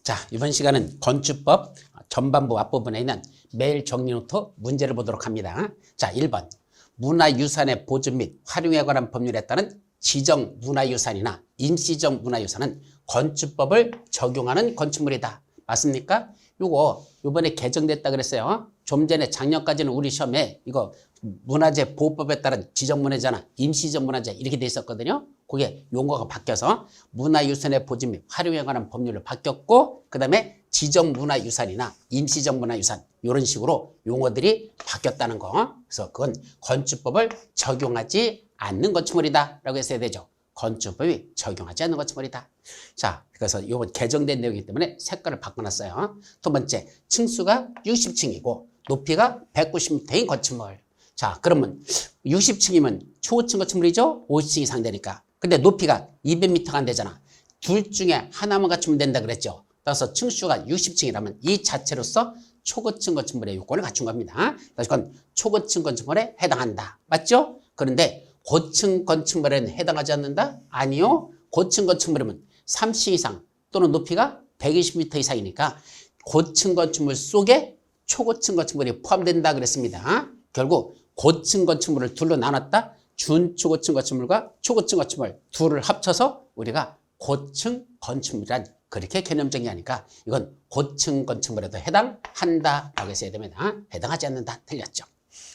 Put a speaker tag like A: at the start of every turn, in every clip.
A: 자, 이번 시간은 건축법 전반부 앞부분에 있는 매일 정리노트 문제를 보도록 합니다. 자, 1번. 문화유산의 보존 및 활용에 관한 법률에 따른 지정 문화유산이나 임시적 문화유산은 건축법을 적용하는 건축물이다. 맞습니까? 요번에 개정됐다 그랬어요. 좀 전에 작년까지는 우리 시험에 이거 문화재 보호법에 따른 지정문화재나 임시적 문화재 이렇게 돼 있었거든요. 그게 용어가 바뀌어서 문화유산의 보존 및 활용에 관한 법률로 바뀌었고, 그 다음에 지정문화유산이나 임시적 문화유산 이런 식으로 용어들이 바뀌었다는 거. 그래서 그건 건축법을 적용하지 않는 건축물이다 라고 했어야 되죠. 건축법이 적용하지 않는 건축물이다. 자, 그래서 이번 개정된 내용이기 때문에 색깔을 바꿔놨어요. 두 번째, 층수가 60층이고 높이가 190m인 건축물. 자, 그러면 60층이면 초고층 건축물이죠? 50층 이상 되니까. 근데 높이가 200m가 안 되잖아. 둘 중에 하나만 갖추면 된다 그랬죠. 따라서 층수가 60층이라면 이 자체로서 초고층 건축물의 요건을 갖춘 겁니다. 그래서 그건 초고층 건축물에 해당한다. 맞죠? 그런데 고층 건축물에는 해당하지 않는다? 아니요. 고층 건축물이면 30층 이상 또는 높이가 120m 이상이니까 고층 건축물 속에 초고층 건축물이 포함된다 그랬습니다. 결국 고층 건축물을 둘로 나눴다. 준초고층 건축물과 초고층 건축물 둘을 합쳐서 우리가 고층 건축물이란 그렇게 개념 정의하니까 이건 고층 건축물에도 해당한다라고 했어야 됩니다. 해당하지 않는다. 틀렸죠.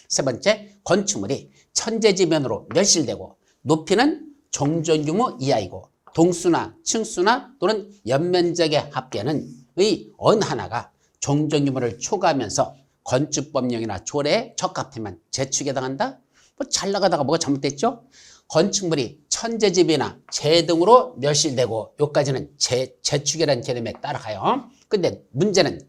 A: 세 번째, 건축물이 천재지변으로 멸실되고 높이는 종전규모 이하이고 동수나 층수나 또는 연면적의 합계는 의 어느 하나가 종전규모를 초과하면서 건축법령이나 조례에 적합하면 재축에 해당한다? 뭐 잘 나가다가 뭐가 잘못됐죠? 건축물이 천재지변이나 재 등으로 멸실되고 여기까지는 재축이라는 개념에 따라가요. 근데 문제는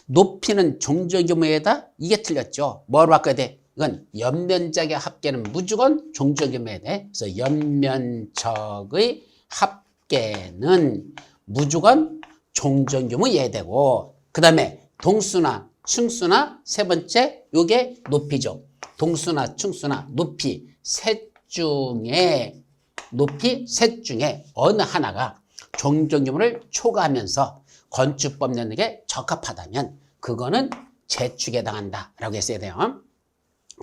A: 높이는 종전규모에다 이게 틀렸죠. 뭐로 바꿔야 돼? 이건 연면적의 합계는 무조건 종전규모에 돼. 그래서 연면적의 합계는 무조건 종전규모 이해되고, 그 다음에 동수나 층수나 세 번째 요게 높이죠. 동수나 층수나 높이 셋 중에 어느 하나가 종전규모를 초과하면서 건축법령에 적합하다면 그거는 재축에 해당한다라고 했어야 돼요.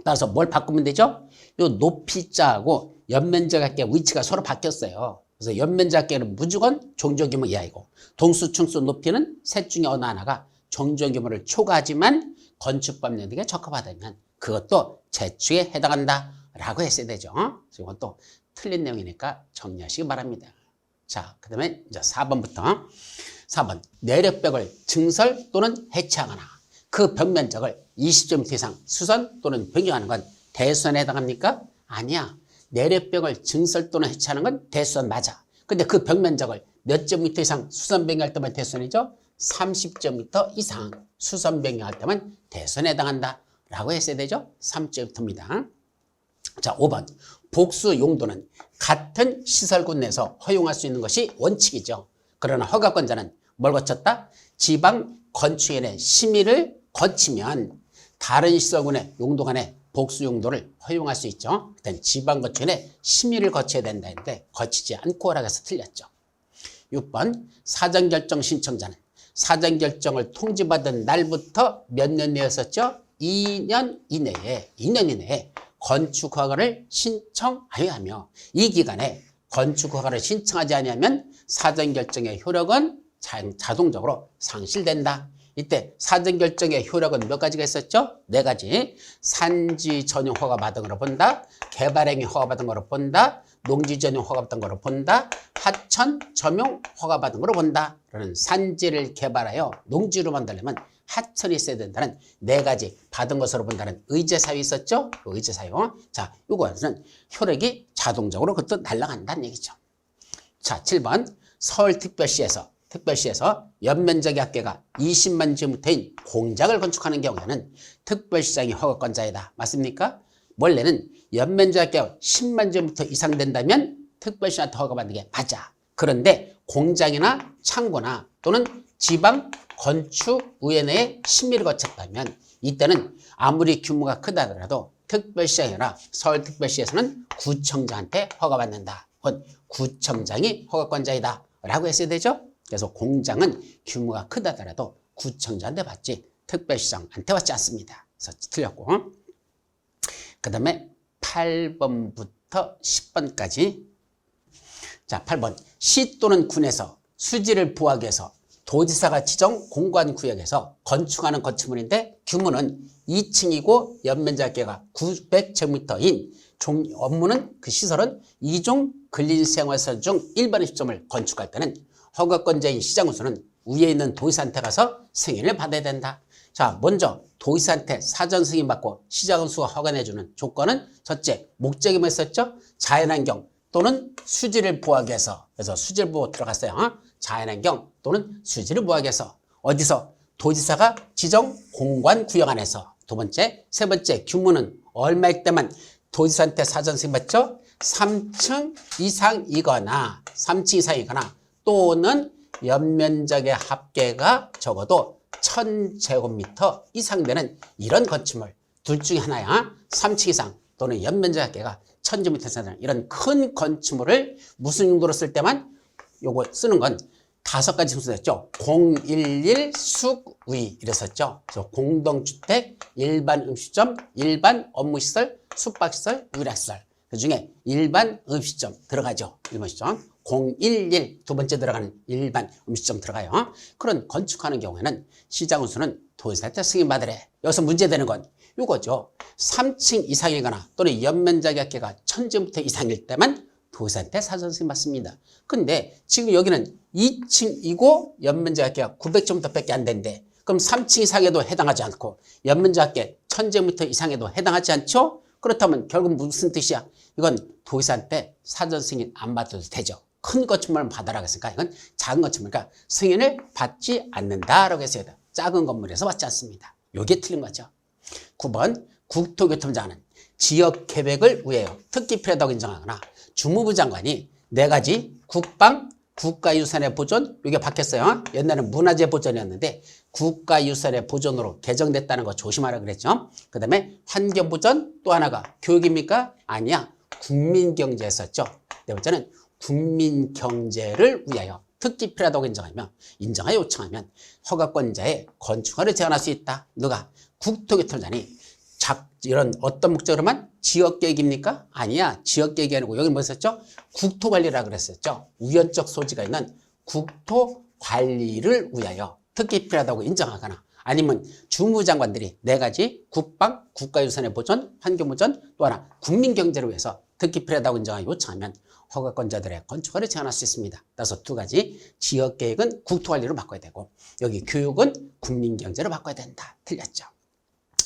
A: 따라서 뭘 바꾸면 되죠? 요 높이자하고 연면적 합계 위치가 서로 바뀌었어요. 그래서 연면적 합계는 무조건 종전규모 이하이고 동수, 층수, 높이는 셋 중에 어느 하나가 종전규모를 초과하지만 건축법령에 적합하다면 그것도 재축에 해당한다라고 했어야 되죠. 이건 또 틀린 내용이니까 정리하시기 바랍니다. 자, 그 다음에 이제 4번부터 4번, 내력벽을 증설 또는 해체하거나 그 벽면적을 20m 이상 수선 또는 변경하는 건 대수선에 해당합니까? 아니야. 내력벽을 증설 또는 해체하는 건 대수선 맞아. 근데 그 벽면적을 몇 제곱미터 이상 수선 변경할 때만 대수선이죠? 30제곱미터 이상 수선 변경할 때만 대수선에 해당한다 라고 했어야 되죠? 3제곱미터입니다. 자, 5번. 복수 용도는 같은 시설군 내에서 허용할 수 있는 것이 원칙이죠. 그러나 허가권자는 뭘 거쳤다? 지방 건축위원회 심의를 거치면 다른 시설군의 용도 간의 복수 용도를 허용할 수 있죠. 그땐 지방 건축위원회 심의를 거쳐야 된다 했는데 거치지 않고 하라고 해서 틀렸죠. 6번. 사전결정 신청자는 사전결정을 통지받은 날부터 몇 년 내였었죠? 2년 이내에 건축허가를 신청하여야 하며 이 기간에 건축허가를 신청하지 않으면 사전결정의 효력은 자동적으로 상실된다. 이때 사전결정의 효력은 몇 가지가 있었죠? 4가지. 산지 전용 허가 받은 거로 본다. 개발행위 허가 받은 거로 본다. 농지 전용 허가 받은 거로 본다. 하천 점용 허가 받은 거로 본다. 그러는 산지를 개발하여 농지로 만들려면 하천이 있어야 된다는 4가지 받은 것으로 본다는 의제사유 있었죠? 그 의제사유. 자, 이거는 효력이 자동적으로 그것도 날아간다는 얘기죠. 자, 7번. 서울특별시에서 연면적의 합계가 20만 제곱미터인 공장을 건축하는 경우에는 특별시장이 허가권자이다. 맞습니까? 원래는 연면적 합계가 10만 제곱미터 이상 된다면 특별시한테 허가받는 게 맞아. 그런데 공장이나 창고나 또는 지방 건축위원회의 심의를 거쳤다면 이때는 아무리 규모가 크다 하더라도 특별시장이 아니라 서울특별시에서는 구청장한테 허가받는다. 혹은 구청장이 허가권자이다 라고 했어야 되죠. 그래서 공장은 규모가 크다더라도 구청장한테 받지 특별시장한테 받지 않습니다. 그래서 틀렸고. 그 다음에 8번부터 10번까지. 자, 8번. 시 또는 군에서 수지를 부하기 위해서 도지사가 지정 공관구역에서 건축하는 건축물인데 규모는 2층이고 연면적계가 900제곱미터인 업무는 그 시설은 2종 근린생활시설 중 일반 시점을 건축할 때는 허가권자인 시장우수는 위에 있는 도지사한테 가서 승인을 받아야 된다. 자, 먼저 도지사한테 사전 승인받고 시장우수가 허가내주는 조건은 첫째, 목적이 뭐였었죠? 자연환경 또는 수지를 보호하기 위해서. 그래서 수지를 보호 들어갔어요. 자연환경 또는 수지를 보호하기 위해서. 어디서? 도지사가 지정 공관구역 안에서. 두 번째, 세 번째, 규모는 얼마일 때만 도지사한테 사전 승인받죠? 3층 이상이거나 3층 이상이거나 또는 연면적의 합계가 적어도 1000제곱미터 이상 되는 이런 건축물. 둘 중에 하나야. 3층 이상 또는 연면적 합계가 1000제곱미터 이상 되는 이런 큰 건축물을 무슨 용도로 쓸 때만 요거 쓰는 건 5가지 순서였죠. 011 숙위 이랬었죠. 그래서 공동주택, 일반 음식점, 일반 업무시설, 숙박시설, 유락시설. 그 중에 일반 음식점 들어가죠. 일반 음식점. 011 두 번째 들어가는 일반 음식점 들어가요. 그런 건축하는 경우에는 시장우수는 도지사한테 승인받으래. 여기서 문제되는 건 이거죠. 3층 이상이거나 또는 연면적의 합계가 1000제곱미터 이상일 때만 도지사한테 사전 승인받습니다. 근데 지금 여기는 2층이고 연면적 합계가 900제곱미터 밖에 안 된대. 그럼 3층 이상에도 해당하지 않고 연면적 합계 1000제곱미터 이상에도 해당하지 않죠? 그렇다면 결국 무슨 뜻이야? 이건 도지사한테 사전 승인 안 받아도 되죠. 큰 건축물만 받아라고 했으니까 이건 작은 건축물, 그러니까 승인을 받지 않는다라고 했어요. 작은 건물에서 받지 않습니다. 이게 틀린 거죠. 9번 국토교통부장은 지역계획을 위하여 특히 필요하다고 인정하거나 주무부 장관이 4가지 국방, 국가유산의 보존, 이게 바뀌었어요. 옛날에는 문화재 보존이었는데 국가유산의 보존으로 개정됐다는 거 조심하라 그랬죠. 그 다음에 환경보전, 또 하나가 교육입니까? 아니야. 국민경제였었죠. 네 번째는 국민경제를 위하여 특히 필요하다고 인정하여 요청하면 허가권자의 건축허가를 제한할 수 있다. 누가? 국토교통부장이 이런 어떤 목적으로만? 지역계획입니까? 아니야. 지역계획이 아니고 여기 뭐였었죠? 국토관리라 그랬었죠. 우연적 소지가 있는 국토관리를 위하여 특히 필요하다고 인정하거나 아니면 주무장관들이 4가지 국방, 국가유산의 보존, 환경보존, 또 하나 국민경제를 위해서 특히 필요하다고 인정하여 요청하면 허가권자들의 건축허가를 제한할 수 있습니다. 따라서 2가지 지역계획은 국토관리로 바꿔야 되고 여기 교육은 국민경제로 바꿔야 된다. 틀렸죠.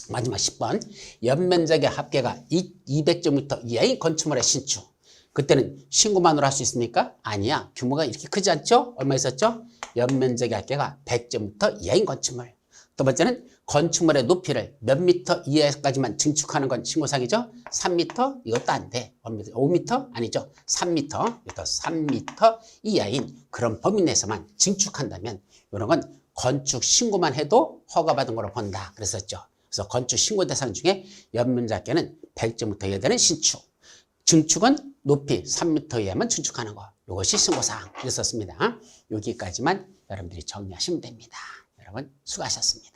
A: 마지막 10번 연면적의 합계가 200제곱미터 이하의 건축물의 신축. 그때는 신고만으로 할 수 있습니까? 아니야. 규모가 이렇게 크지 않죠? 얼마 있었죠? 연면적의 합계가 100제곱미터 이하인 건축물. 두 번째는 건축물의 높이를 몇 미터 이하까지만 증축하는 건 신고사항이죠. 3미터? 이것도 안 돼. 5미터? 아니죠. 3미터. 3미터 이하인 그런 범위 내에서만 증축한다면 이런 건 건축 신고만 해도 허가받은 거로 본다. 그랬었죠. 그래서 건축 신고 대상 중에 연면적 합계는 100제곱미터 이하 되는 신축. 증축은 높이 3m 이하만 증축하는 거. 이것이 신고사항. 이랬었습니다. 여기까지만 여러분들이 정리하시면 됩니다. 여러분 수고하셨습니다.